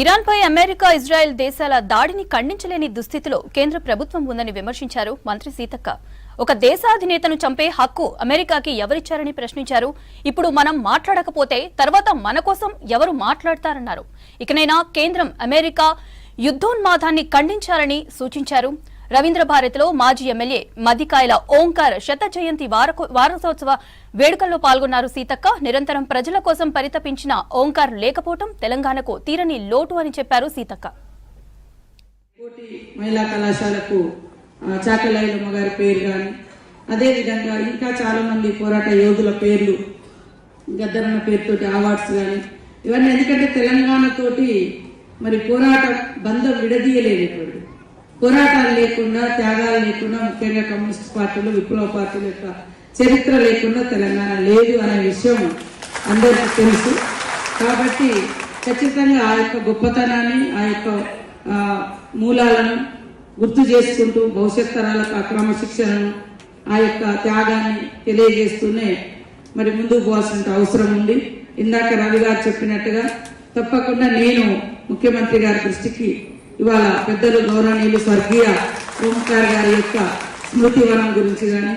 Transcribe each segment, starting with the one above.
Iran పై America Israel దేశాల దాడిని ఖండించలేని దుస్థితిలో కేంద్ర ప్రభుత్వం ఉందని విమర్శించారు మంత్రి సీతక్క. ఒక దేశాధినేతను చంపే హక్కు అమెరికాకి ఎవరిచ్చారని ప్రశ్నించారు. ఇప్పుడు మనం మాట్లాడకపోతే తర్వాత మన కోసం ఎవరు మాట్లాడతారన్నారు. ఇకనైనా కేంద్రం అమెరికా యుద్ధోన్మాదాన్ని ఖండించాలని సూచించారు. రవీంద్ర భారతిలో మాజీ ఎమ్మెల్యే మదికాయల ఓంకార్ శత జయంతి వారోత్సవ వేడుకల్లో పాల్గొన్నారు సీతక్క. నిరంతరం ప్రజల కోసం పరితపించిన ఓంకార్ లేకపోవడం తెలంగాణకు తీరని లోటు అని చెప్పారు సీతక్క. మహిళా కళాశాలకు చాకలైలమ్మ గారి పేరు కానీ, అదేవిధంగా ఇంకా చాలా మంది పోరాట యోధుల పేర్లు గద్దరన్న పేరుతోటి అవార్డ్స్ కానీ, ఇవన్నీ ఎందుకంటే తెలంగాణతోటి మరి పోరాట బంధం విడదీయలేనటువంటి పోరాటాలు లేకుండా, త్యాగాలు లేకుండా, ముఖ్యంగా కమ్యూనిస్ట్ పార్టీలు, విప్లవ పార్టీల యొక్క చరిత్ర లేకుండా తెలంగాణ లేదు అనే విషయం అందరికీ తెలుసు. కాబట్టి ఖచ్చితంగా ఆ యొక్క గొప్పతనాన్ని, ఆ యొక్క మూలాలను గుర్తు చేసుకుంటూ భవిష్యత్ తరాలకు క్రమశిక్షణను, ఆ యొక్క త్యాగాన్ని తెలియజేస్తూనే మరి ముందుకు పోవాల్సిన అవసరం ఉంది. ఇందాక రవి గారు చెప్పినట్టుగా తప్పకుండా నేను ముఖ్యమంత్రి గారి దృష్టికి ఇవాళ పెద్దలు గౌరవనీయులు స్వర్గీయ ఓంకార్ గారి యొక్క స్మృతివనం గురించి కానీ,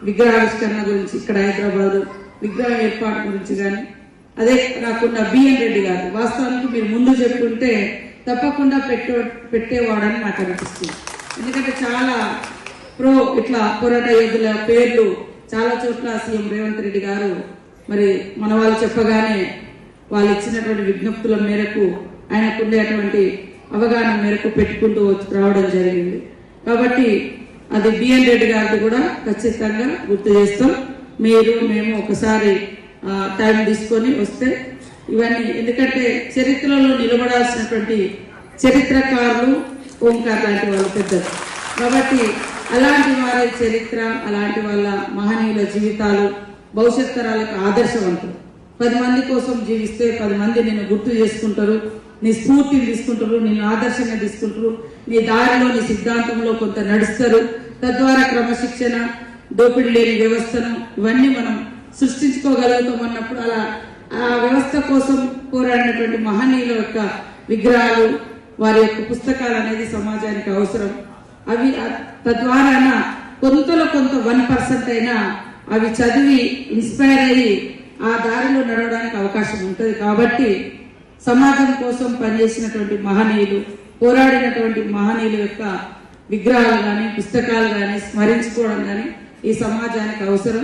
విగ్రహావిష్కరణ గురించి, ఇక్కడ హైదరాబాద్ విగ్రహం ఏర్పాటు గురించి కానీ, అదే కాకుండా బిఎన్ రెడ్డి గారు వాస్తవానికి మీరు ముందు చెప్పుకుంటే తప్పకుండా పెట్టేవాడని నాకు అనిపిస్తుంది. ఎందుకంటే చాలా ఇట్లా పోరాట యోధుల పేర్లు చాలా చోట్ల సీఎం రేవంత్ రెడ్డి గారు మరి మన వాళ్ళు చెప్పగానే వాళ్ళు ఇచ్చినటువంటి విజ్ఞప్తుల మేరకు, ఆయనకు ఉండేటువంటి అవగాహన మేరకు పెట్టుకుంటూ రావడం జరిగింది. కాబట్టి అది బిఎన్ రెడ్డి గారిది కూడా ఖచ్చితంగా గుర్తు చేస్తాం. మేము ఒకసారి టైం తీసుకొని వస్తే ఇవన్నీ, ఎందుకంటే చరిత్రలో నిలబడాల్సినటువంటి చరిత్రకారులు ఓంకార్ లాంటి వాళ్ళు పెద్దలు. కాబట్టి అలాంటి వారి చరిత్ర, అలాంటి వాళ్ళ మహనీయుల జీవితాలు భవిష్యత్ తరాలకు ఆదర్శవంతులు. 10 మంది కోసం జీవిస్తే 10 మంది నిన్ను గుర్తు చేసుకుంటారు, నీ స్ఫూర్తిని తీసుకుంటారు, నిన్ను ఆదర్శంగా తీసుకుంటారు, నీ దారిలో, నీ సిద్ధాంతంలో కొంత నడుస్తారు. తద్వారా క్రమశిక్షణ, దోపిడీ లేని వ్యవస్థను ఇవన్నీ మనం సృష్టించుకోగలుగుతాం అన్నప్పుడు అలా ఆ వ్యవస్థ కోసం పోరాడినటువంటి మహనీయుల యొక్క విగ్రహాలు, వారి యొక్క పుస్తకాలు అనేది సమాజానికి అవసరం. అవి తద్వారా కొంతలో కొంత 1% అయినా అవి చదివి ఇన్స్పైర్ అయ్యి ఆ దారిలో నడవడానికి అవకాశం ఉంటుంది. కాబట్టి సమాజం కోసం పనిచేసినటువంటి మహనీయులు, పోరాడినటువంటి మహనీయుల యొక్క విగ్రహాలు కానీ, పుస్తకాలు కానీ స్మరించుకోవడం కానీ ఈ సమాజానికి అవసరం.